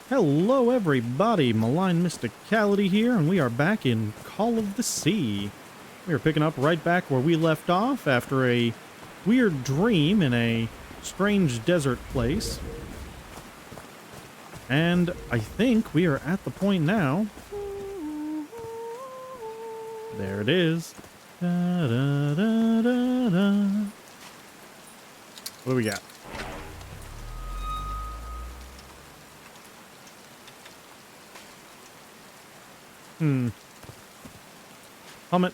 Hello everybody, Malign Mysticality here, and we are back in Call of the Sea. We are picking up right back where we left off after a weird dream in a strange desert place. And I think we are at the point now. There it is. Da, da, da, da, da. What do we got? Helmet.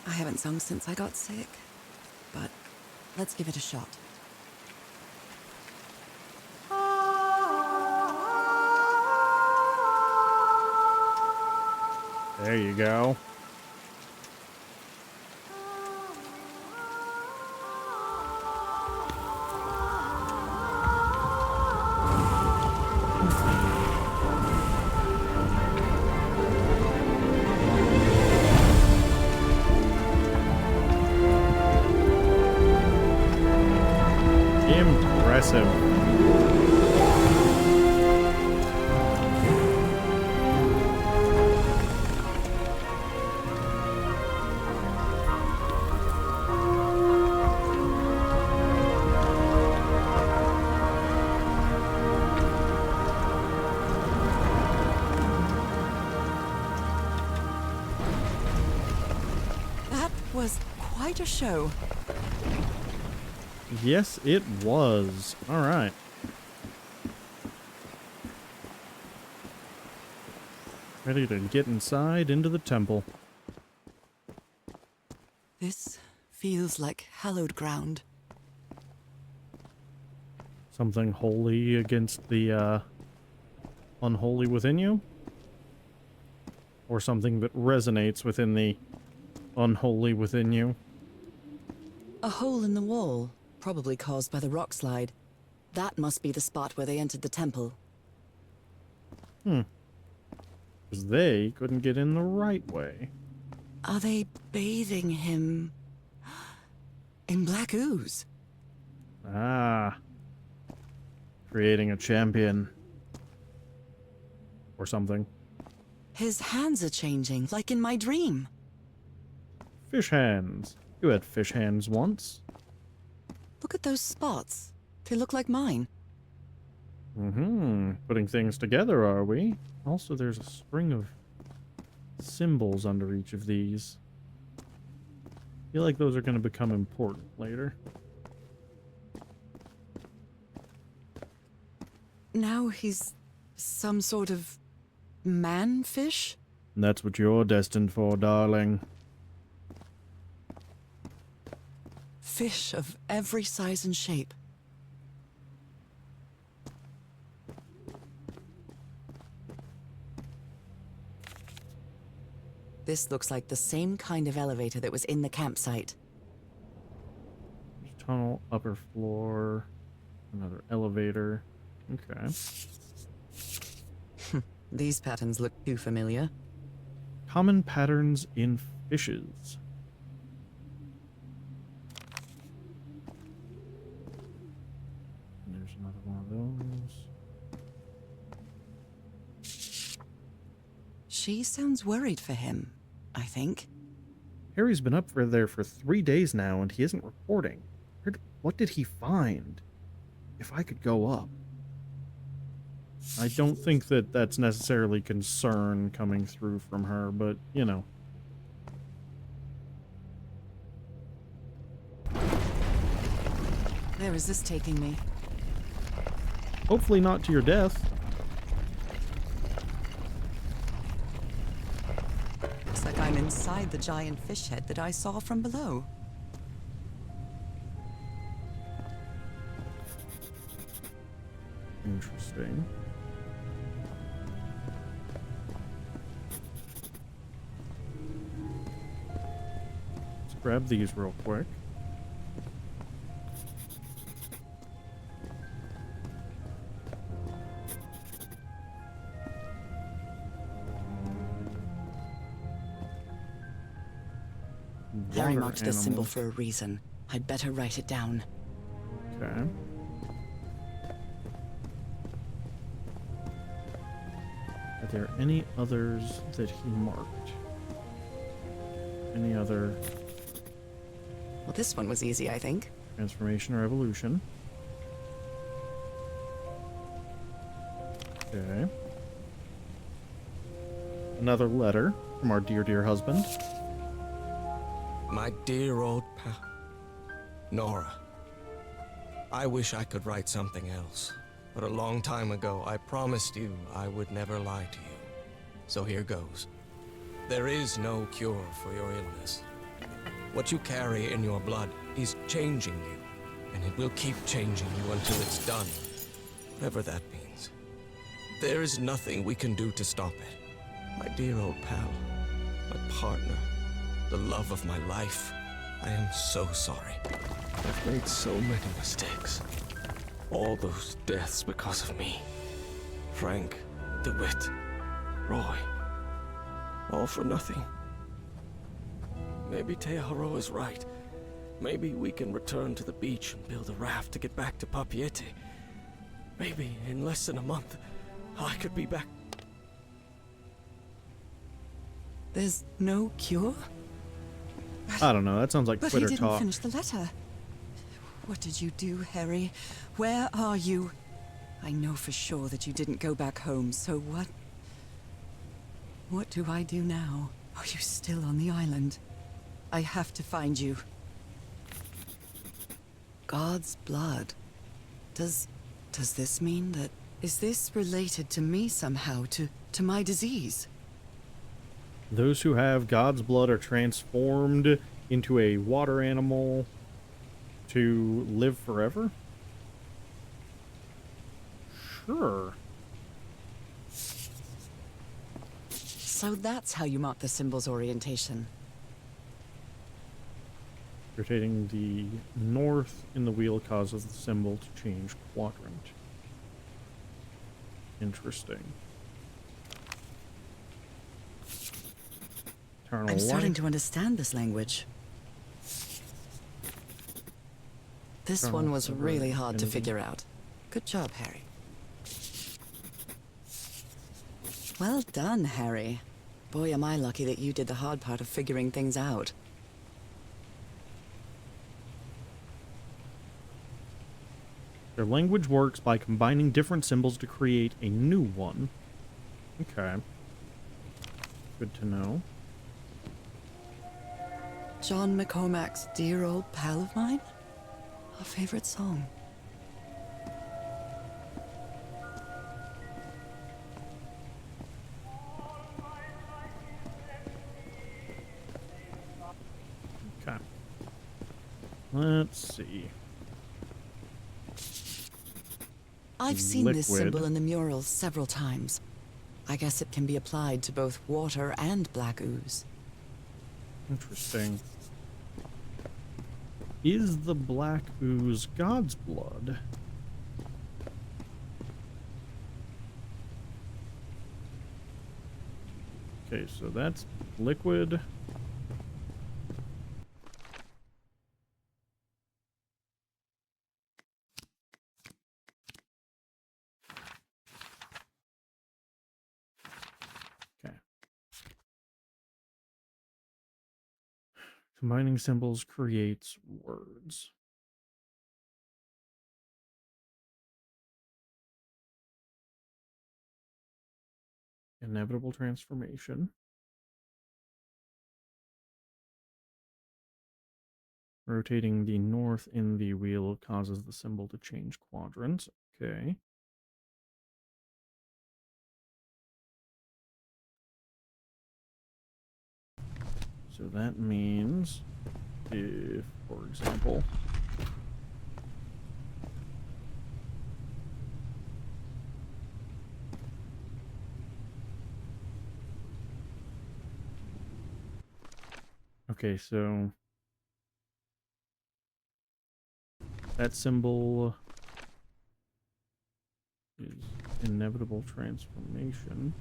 I haven't sung since I got sick, but let's give it a shot. There you go. Impressive. That was quite a show. Yes, it was. All right. Ready to get inside into the temple. This feels like hallowed ground. Something holy against the unholy within you? Or something that resonates within the unholy within you? A hole in the wall, probably caused by the rock slide. That must be the spot where they entered the temple. Because they couldn't get in the right way. Are they bathing him in black ooze? Ah. Creating a champion. Or something. His hands are changing, like in my dream. Fish hands. You had fish hands once. Look at those spots. They look like mine. Putting things together, are we? Also, there's a string of symbols under each of these. I feel like those are going to become important later. Now he's some sort of man-fish? And that's what you're destined for, darling. Fish of every size and shape. This looks like the same kind of elevator that was in the campsite. Tunnel, upper floor, another elevator. Okay. These patterns look too familiar. Common patterns in fishes. There's another one of those. She sounds worried for him, I think. Harry's been up there for 3 days now, and he isn't reporting. What did he find? If I could go up. I don't think that that's necessarily concern coming through from her, but, you know. Where is this taking me? Hopefully not to your death. Looks like I'm inside the giant fish head that I saw from below. Interesting. Let's grab these real quick. Harry Water marked this symbol animal. for a reason. I'd better write it down. Okay. there any others that he marked? Any other Well, this one was easy, I think. transformation or evolution? Okay. Another letter from our dear, dear husband. My dear old pal, Nora. I wish I could write something else, but a long time ago I promised you I would never lie to you. So here goes. There is no cure for your illness. What you carry in your blood is changing you, and it will keep changing you until it's done, whatever that means. There is nothing we can do to stop it. My dear old pal, my partner, the love of my life, I am so sorry. I've made so many mistakes. All those deaths because of me. Frank, DeWitt, Roy. All for nothing. Maybe Teodoro is right. Maybe we can return to the beach and build a raft to get back to Papiete. Maybe in less than a month, I could be back. There's no cure? I don't know. That sounds like But Twitter he didn't talk. finish the letter. What did you do, Harry? Where are you? I know for sure that you didn't go back home, so what? What do I do now? Are you still on the island? I have to find you. God's blood. Does this mean that... Is this related to me somehow, to my disease? Those who have God's blood are transformed into a water animal to live forever? Sure. So that's how you mark the symbol's orientation. Rotating the north in the wheel causes the symbol to change quadrant. Interesting. Eternal I'm starting life. to understand this language. This Eternal one was forever really hard to infinity. figure out. Good job, Harry. Well done, Harry. Boy, am I lucky that you did the hard part of figuring things out. Their language works by combining different symbols to create a new one. Okay. Good to know. John McCormack's Dear Old Pal of Mine? A favorite song. Okay. Let's see. I've seen this Liquid. symbol in the murals several times. I guess it can be applied to both water and black ooze. Interesting. Is the black ooze God's blood? Okay, so that's liquid. Okay. Combining symbols creates words. Inevitable transformation. Rotating the north in the wheel causes the symbol to change quadrants. Okay. So that means if, for example, okay, so that symbol is inevitable transformation.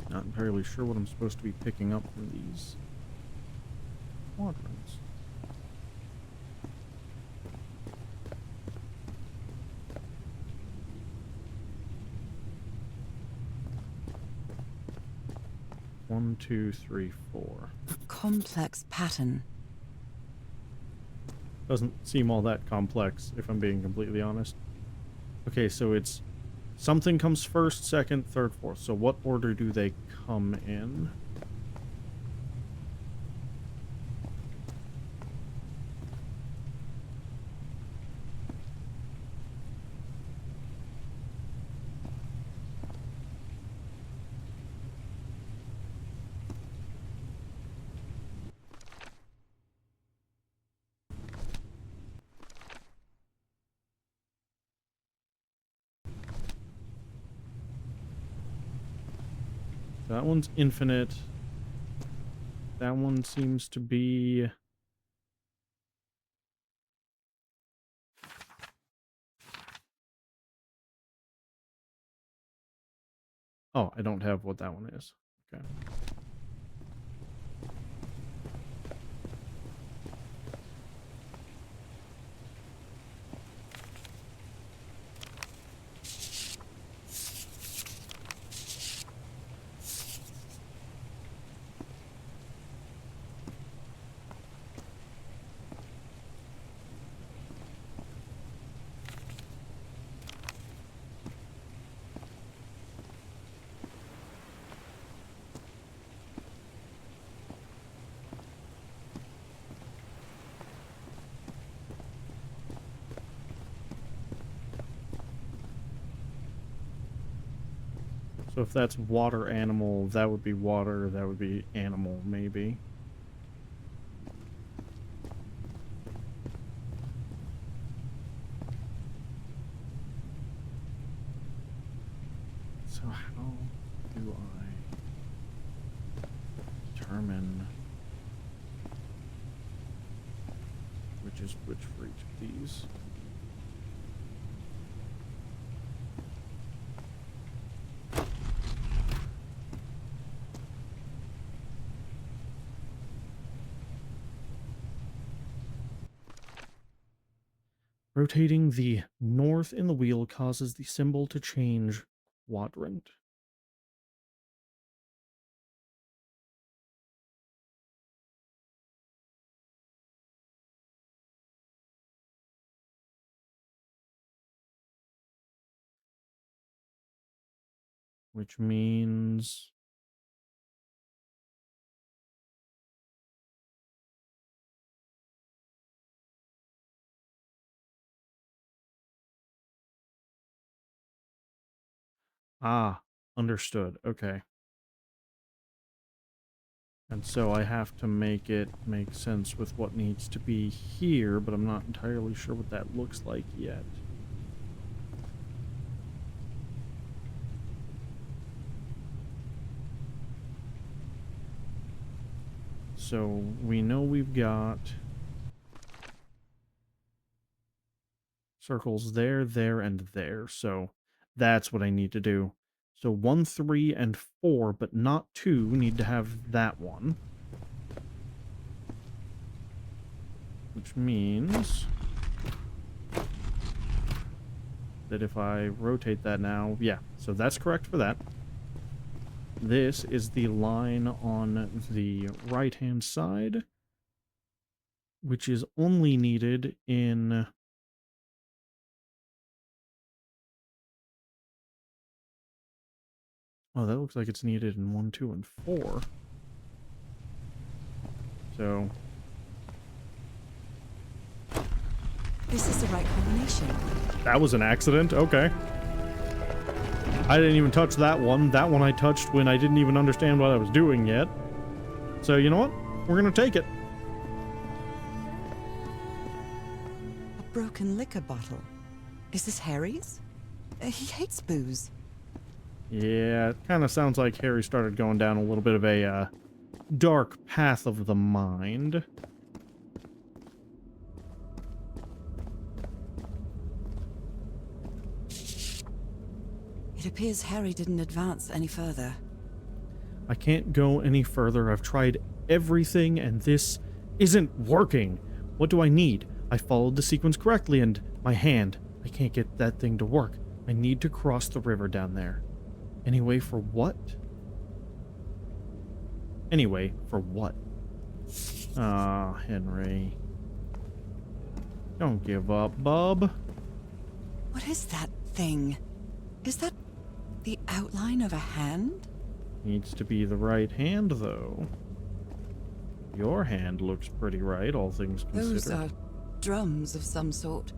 Not entirely sure what I'm supposed to be picking up from these quadrants. 1, 2, 3, 4. Complex pattern. Doesn't seem all that complex, if I'm being completely honest. Okay, so it's something comes first, second, third, fourth. So what order do they come in? That one's infinite. That one seems to be... Oh, I don't have what that one is. Okay. So if that's water animal, that would be water, that would be animal, maybe. So how do I determine which is which for each of these? Rotating the north in the wheel causes the symbol to change quadrant. Which means... Ah, understood. Okay. And so I have to make it make sense with what needs to be here, but I'm not entirely sure what that looks like yet. So we know we've got circles there, there, and there. So that's what I need to do. So 1, 3, and 4, but not 2, need to have that one. Which means that if I rotate that now, yeah, so that's correct for that. This is the line on the right-hand side, which is only needed in... Oh, that looks like it's needed in 1, 2, and 4. So... This is the right combination. That was an accident? Okay. I didn't even touch that one. That one I touched when I didn't even understand what I was doing yet. So, you know what? We're gonna take it. A broken liquor bottle. Is this Harry's? He hates booze. Yeah, it kind of sounds like Harry started going down a little bit of a dark path of the mind. It appears Harry didn't advance any further. I can't go any further. I've tried everything, and this isn't working. What do I need? I followed the sequence correctly, and my hand. I can't get that thing to work. I need to cross the river down there. Anyway, for what? Anyway, for what? Ah, Henry. Don't give up, bub. What is that thing? Is that the outline of a hand? Needs to be the right hand, though. Your hand looks pretty right, all things considered. Those are drums of some sort.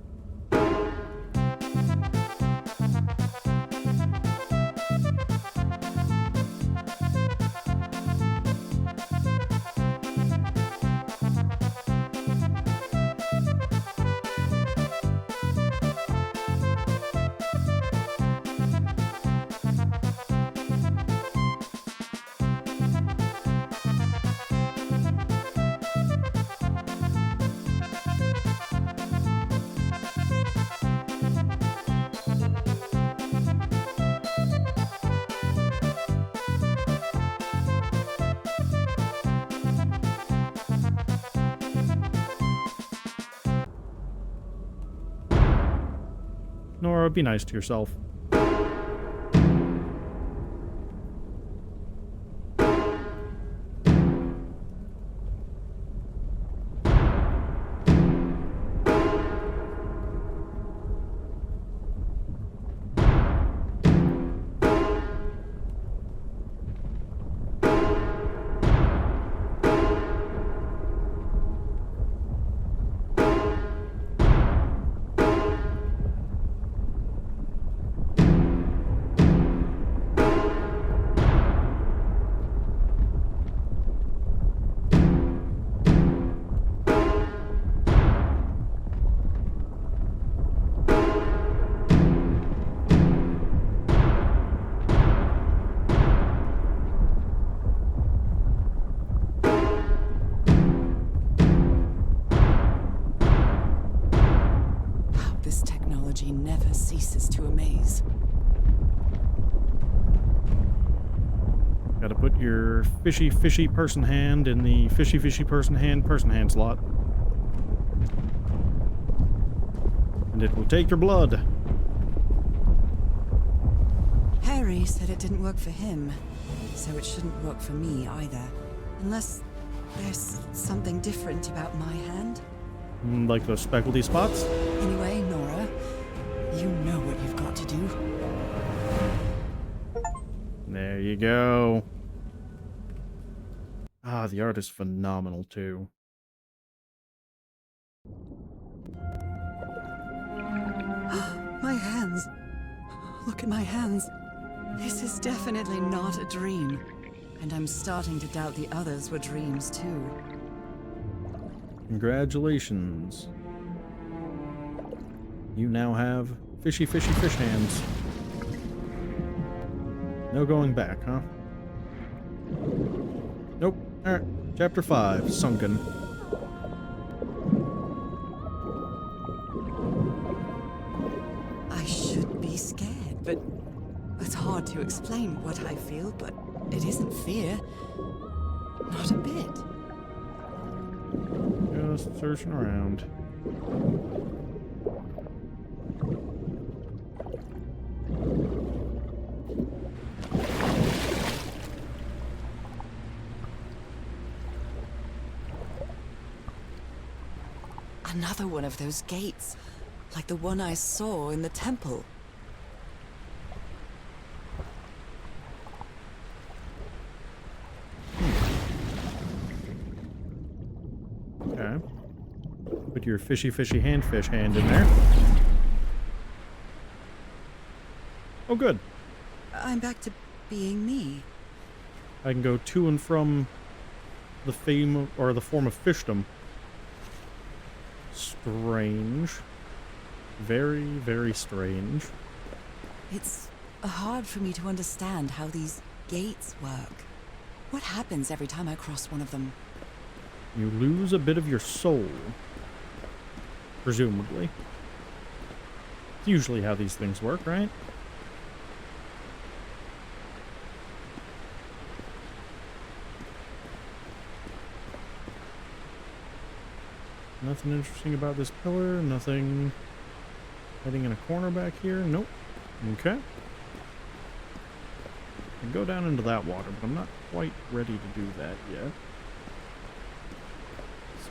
Nora, be nice to yourself. This technology never ceases to amaze. Gotta put your fishy person hand in the fishy person hand slot. And it will take your blood. Harry said it didn't work for him, so it shouldn't work for me either. Unless there's something different about my hand. Like those speckledy spots? Anyway, Nora, you know what you've got to do. There you go. Ah, the art is phenomenal too. My hands. Look at my hands. This is definitely not a dream. And I'm starting to doubt the others were dreams too. Congratulations. You now have fishy fish hands. No going back, huh? Nope. Alright. Chapter 5, Sunken. I should be scared, but it's hard to explain what I feel, but it isn't fear. Not a bit. Just searching around. Another one of those gates, like the one I saw in the temple. Okay. Put your fishy handfish hand in there. Oh, good. I'm back to being me. I can go to and from the fame or the form of fishdom. Strange. Very strange. It's hard for me to understand how these gates work. What happens every time I cross one of them? You lose a bit of your soul. Presumably. It's usually how these things work, right? Nothing interesting about this pillar. Nothing hiding in a corner back here. Nope. Okay. can go down into that water, but I'm not quite ready to do that yet.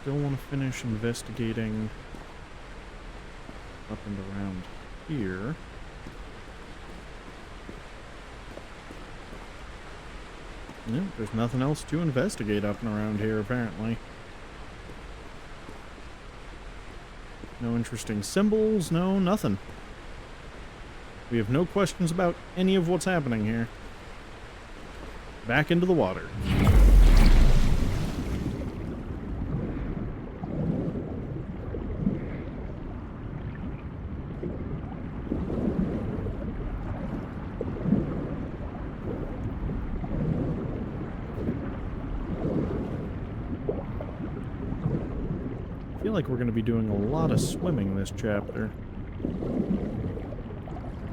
Still want to finish investigating up and around here. Nope, there's nothing else to investigate up and around here, apparently. No interesting symbols, no nothing. We have no questions about any of what's happening here. Back into the water. I feel like we're going to be doing a lot of swimming this chapter.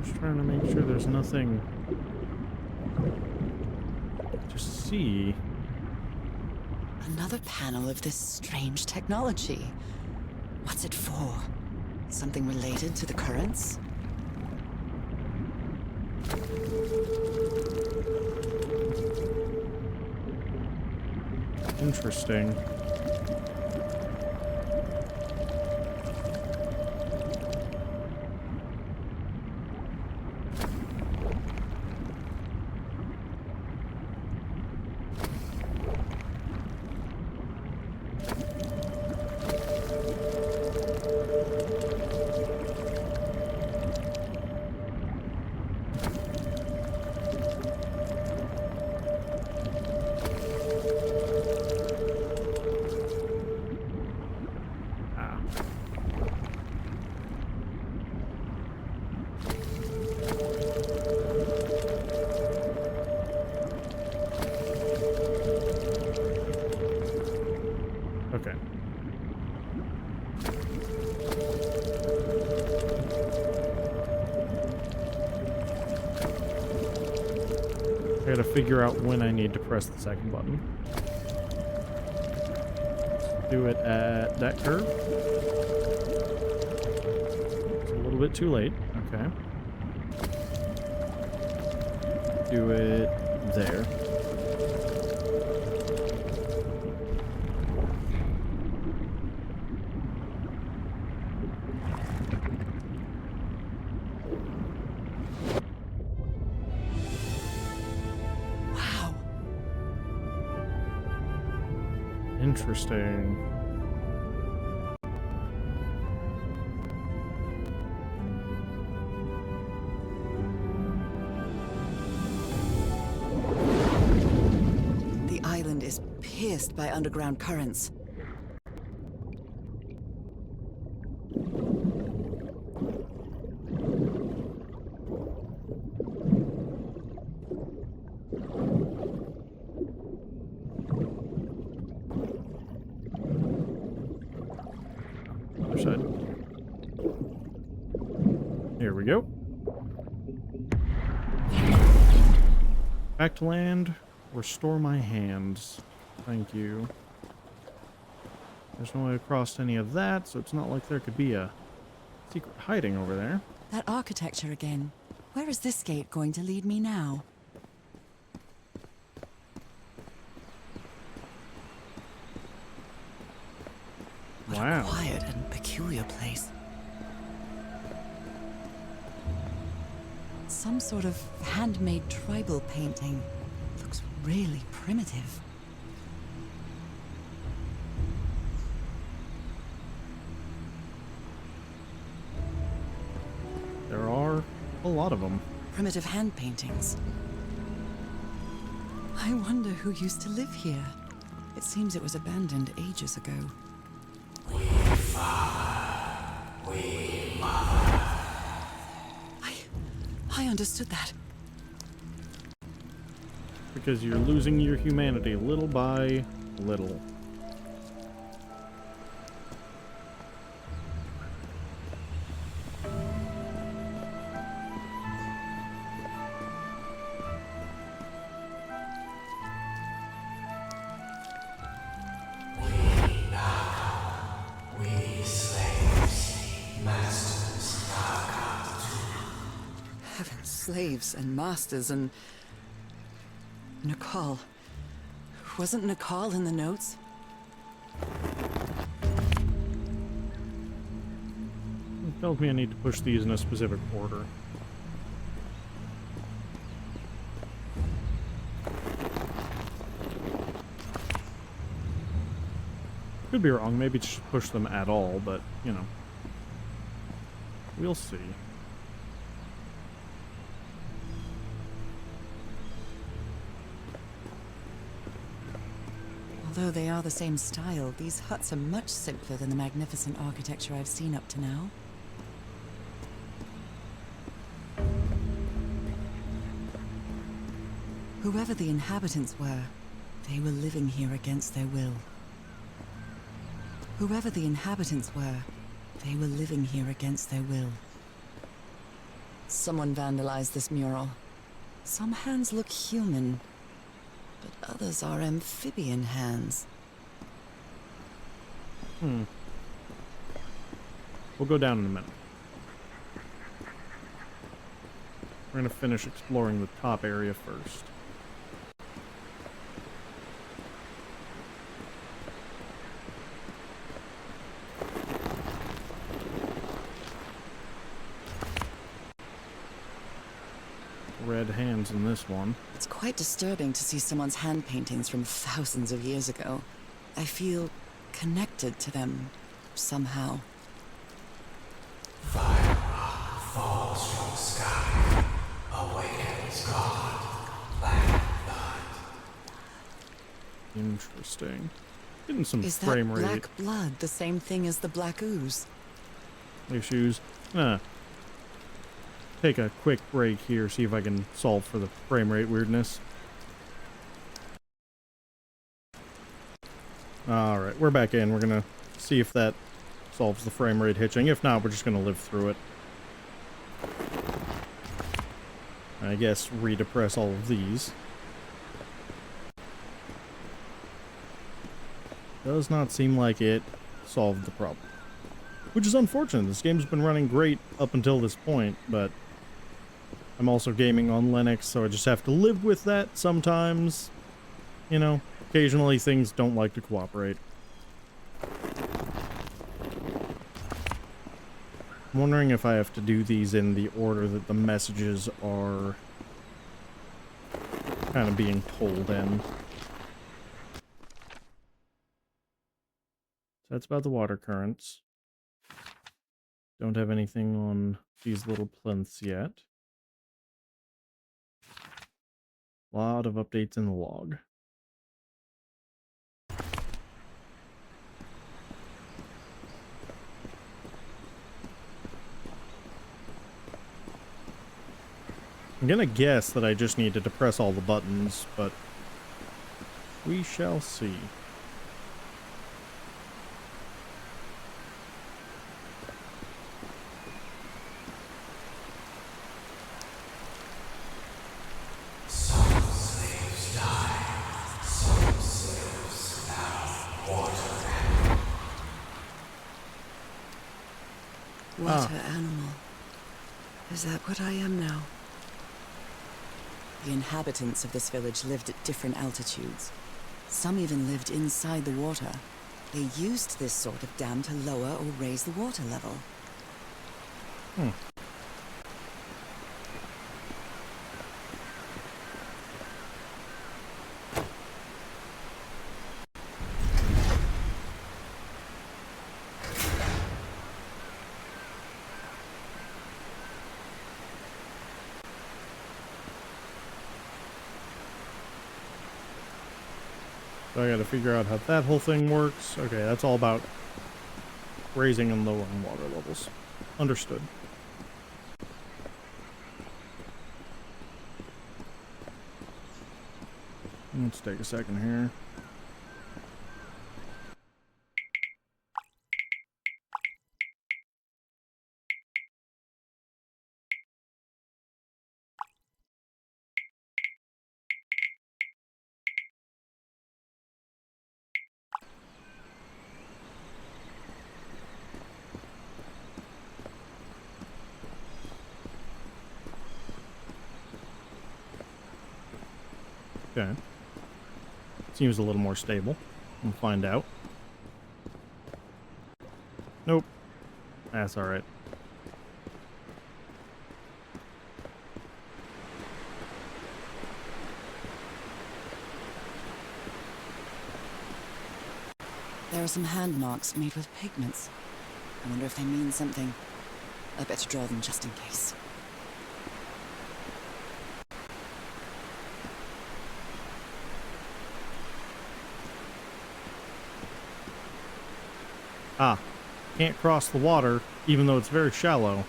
Just trying to make sure there's nothing to see. Another panel of this strange technology. What's it for? Something related to the currents? Interesting. Okay. I gotta figure out when I need to press the second button. Do it at that curve. It's a little bit too late. Okay. Do it there. Wow. Interesting. The island is pierced by underground currents. Other side. Here we go. Back to land. Restore my hands. Thank you. There's no way across any of that, so it's not like there could be a secret hiding over there. That architecture again. Where is this gate going to lead me now? What a Wow. quiet and peculiar place. Some sort of handmade tribal painting. Looks really primitive. There are a lot of them. Primitive hand paintings. I wonder who used to live here. It seems it was abandoned ages ago. I understood that. Because you're losing your humanity little by little. Heavens, slaves and masters and Nicole. Wasn't Nicole in the notes? It tells me I need to push these in a specific order. Could be wrong, maybe just push them at all, but, you know. We'll see. Although they are the same style, these huts are much simpler than the magnificent architecture I've seen up to now. Whoever the inhabitants were, they were living here against their will. Whoever the inhabitants were, they were living here against their will. Someone vandalized this mural. Some hands look human, but others are amphibian hands. We'll go down in a minute. We're gonna finish exploring the top area first. Red hands in this one. It's quite disturbing to see someone's hand paintings from thousands of years ago. I feel connected to them somehow. Fire falls from the sky, awakens God, black blood. Interesting. Getting some Is that frame rate black blood the same thing as the black ooze? issues. Take a quick break here, see if I can solve for the frame rate weirdness. Alright, we're back in. We're gonna see if that solves the frame rate hitching. If not, we're just gonna live through it. I guess redepress all of these. Does not seem like it solved the problem. Which is unfortunate. This game's been running great up until this point, but I'm also gaming on Linux, so I just have to live with that sometimes. You know, occasionally things don't like to cooperate. I'm wondering if I have to do these in the order that the messages are kind of being told in. So that's about the water currents. Don't have anything on these little plinths yet. A lot of updates in the log. I'm gonna guess that I just needed to press all the buttons, but we shall see. Some slaves die, some slaves now water. Water animal. Is that what I am now? The inhabitants of this village lived at different altitudes. Some even lived inside the water. They used this sort of dam to lower or raise the water level. So I gotta figure out how that whole thing works. Okay, that's all about raising and lowering water levels. Understood. Let's take a second here. Okay. Seems a little more stable. We'll find out. Nope. That's alright. There are some hand marks made with pigments. I wonder if they mean something. I better draw them just in case. Ah. Can't cross the water, even though it's very shallow.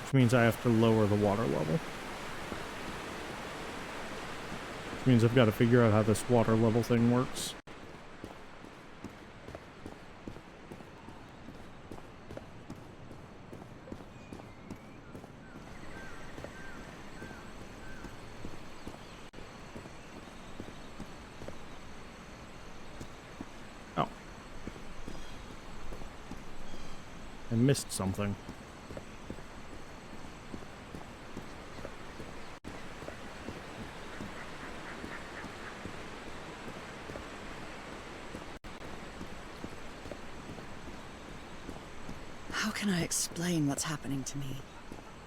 Which means I have to lower the water level. Which means I've got to figure out how this water level thing works. Oh. I missed something. How can I explain what's happening to me?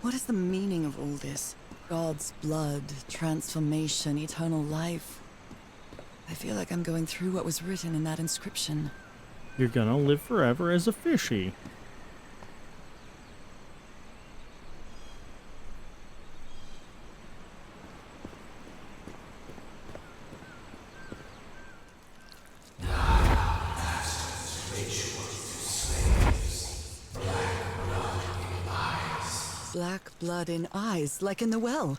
What is the meaning of all this? God's blood, transformation, eternal life. I feel like I'm going through what was written in that inscription. You're gonna live forever as a fishy. Black blood in eyes, like in the well.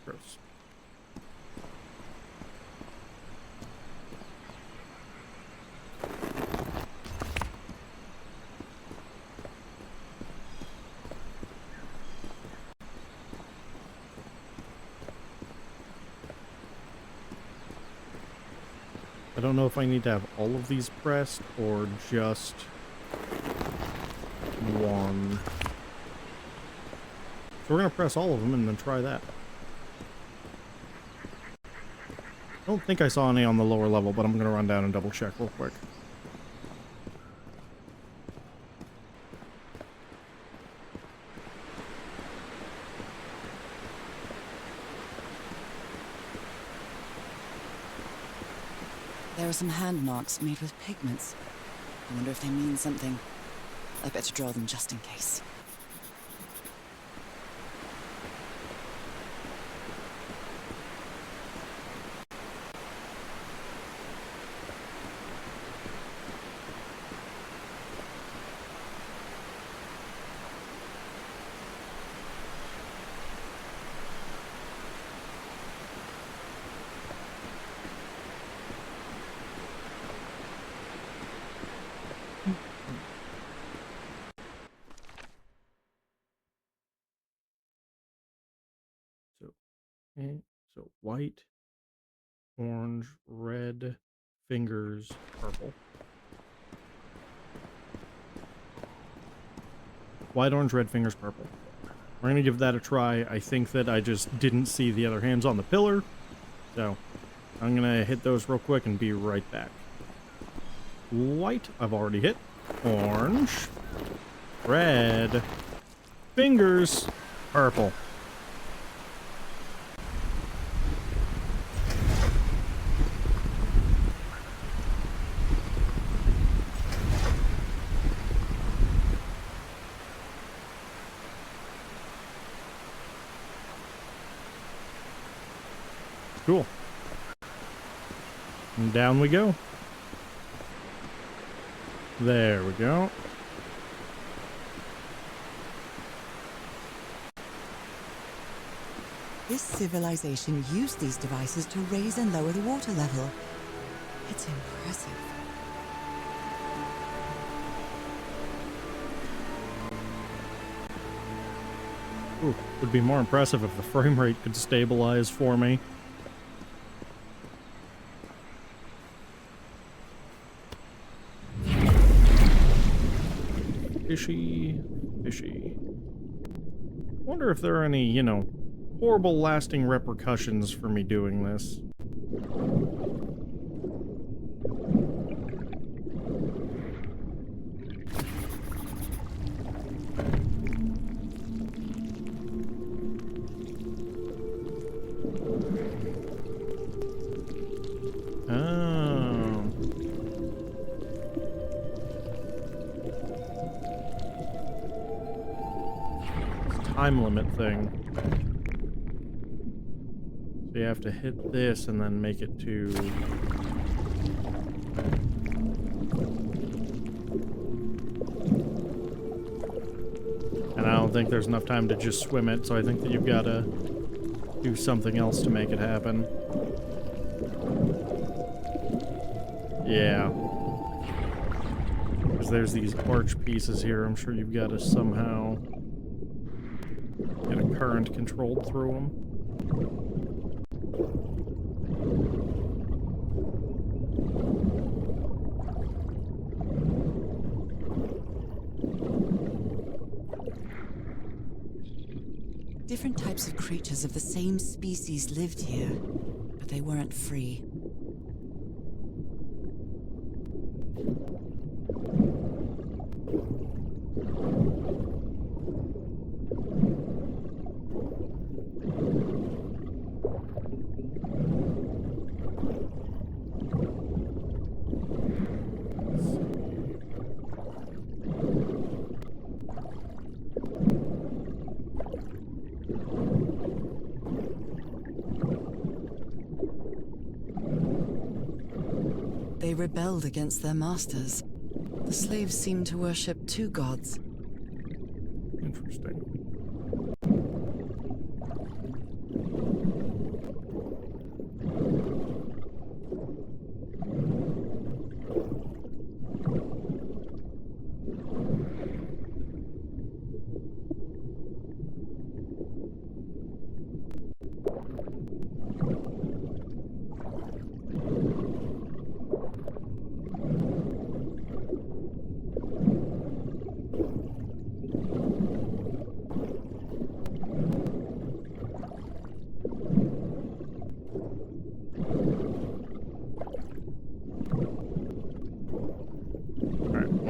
Gross. I don't know if I need to have all of these pressed or just one. So we're gonna press all of them and then try that. I don't think I saw any on the lower level, but I'm gonna run down and double check real quick. There are some hand marks made with pigments. I wonder if they mean something. I better draw them just in case. So white, orange, red, fingers, purple. White, orange, red, fingers, purple. We're gonna give that a try. I think that I just didn't see the other hands on the pillar. So I'm gonna hit those real quick and be right back. White, I've already hit. Orange, red, fingers, purple. Cool. And down we go. There we go. This civilization used these devices to raise and lower the water level. It's impressive. Ooh, would be more impressive if the frame rate could stabilize for me. fishy, fishy. Wonder if there are any, you know, horrible lasting repercussions for me doing this. Oh. Time limit thing. So you have to hit this and then make it to... And I don't think there's enough time to just swim it, so I think that you've got to do something else to make it happen. Yeah. Because there's these arch pieces here. I'm sure you've got to somehow get a current controlled through them. Different types of creatures of the same species lived here, but they weren't free. They rebelled against their masters. The slaves seemed to worship two gods. Interesting.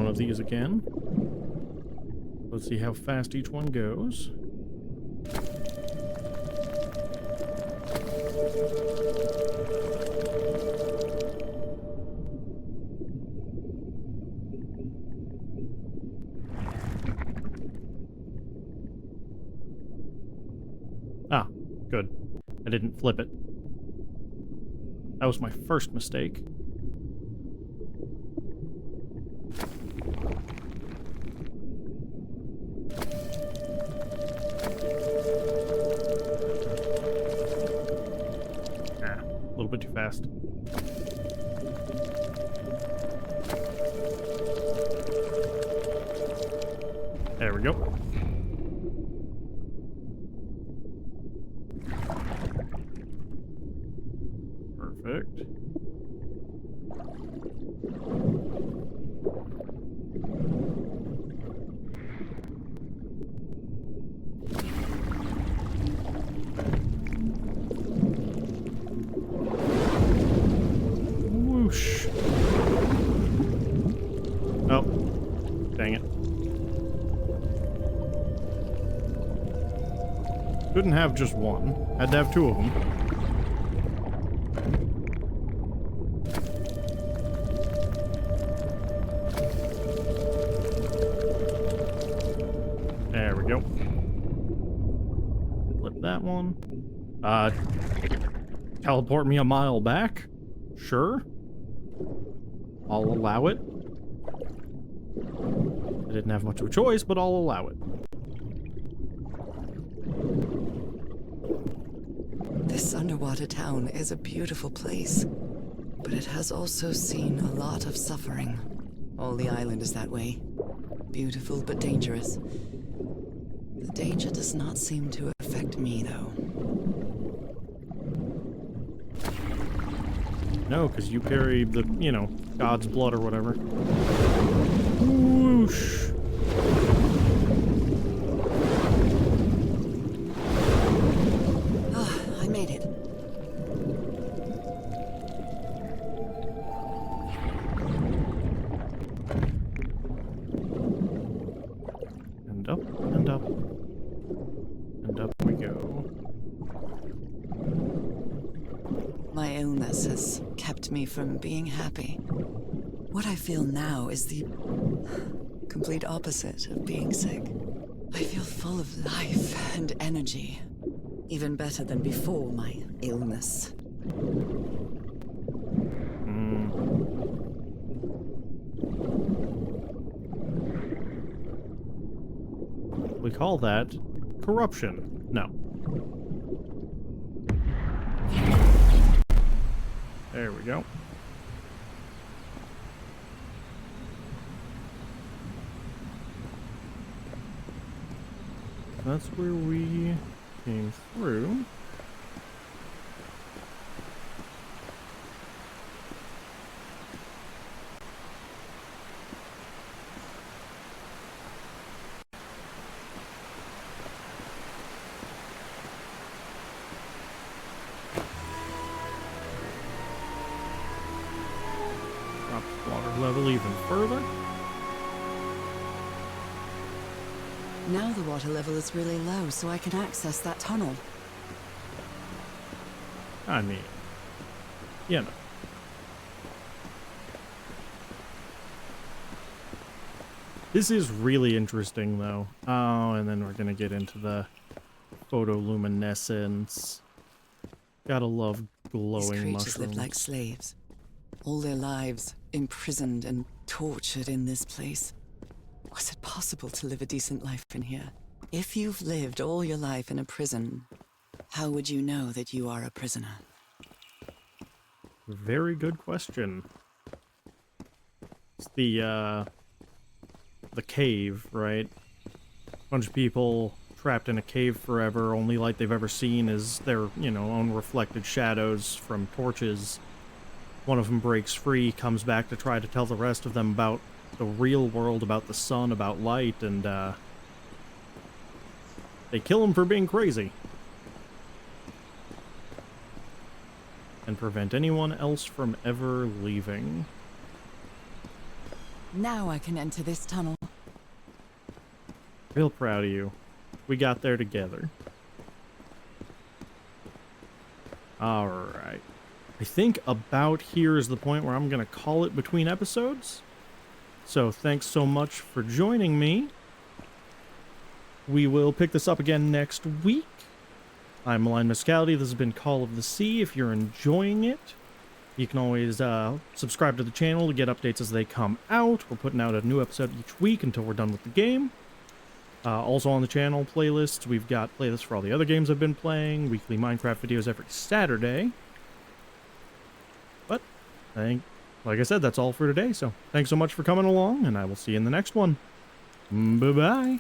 Of these again. Let's see how fast each one goes. Ah, good. I didn't flip it. That was my first mistake. A little bit too fast. There we go. Perfect. Whoosh. Oh, dang it. Couldn't have just one. Had to have two of them. There we go. Flip that one. Teleport me a mile back? Sure. I'll allow it. I didn't have much of a choice, but I'll allow it. This underwater town is a beautiful place, but it has also seen a lot of suffering. All the island is that way. Beautiful but dangerous. The danger does not seem to affect me, though. No, because you carry the, you know, God's blood or whatever. Whoosh. go. My illness has kept me from being happy. What I feel now is the complete opposite of being sick. I feel full of life and energy. Even better than before my illness. We call that corruption. No. There we go. That's where we came through. Drop the water level even further. Now the water level is really low, so I can access that tunnel. I mean, you know. This is really interesting, though. Oh, and then we're gonna get into the photoluminescence. Gotta love glowing These creatures mushrooms. lived like slaves. All their lives imprisoned and tortured in this place. Was it possible to live a decent life in here? If you've lived all your life in a prison, how would you know that you are a prisoner? Very good question. It's the cave, right? Bunch of people trapped in a cave forever, only light they've ever seen is their, you know, own reflected shadows from torches. One of them breaks free, comes back to try to tell the rest of them about the real world, about the sun, about light, and they kill him for being crazy. And prevent anyone else from ever leaving. Now I can enter this tunnel. Real proud of you. We got there together. Alright. I think about here is the point where I'm going to call it between episodes. So thanks so much for joining me. We will pick this up again next week. I'm Malign Muscality. This has been Call of the Sea. If you're enjoying it, you can always subscribe to the channel to get updates as they come out. We're putting out a new episode each week until we're done with the game. Also on the channel playlists, we've got playlists for all the other games I've been playing, weekly Minecraft videos every Saturday. But, like I said, that's all for today, so thanks so much for coming along, and I will see you in the next one. Bye-bye.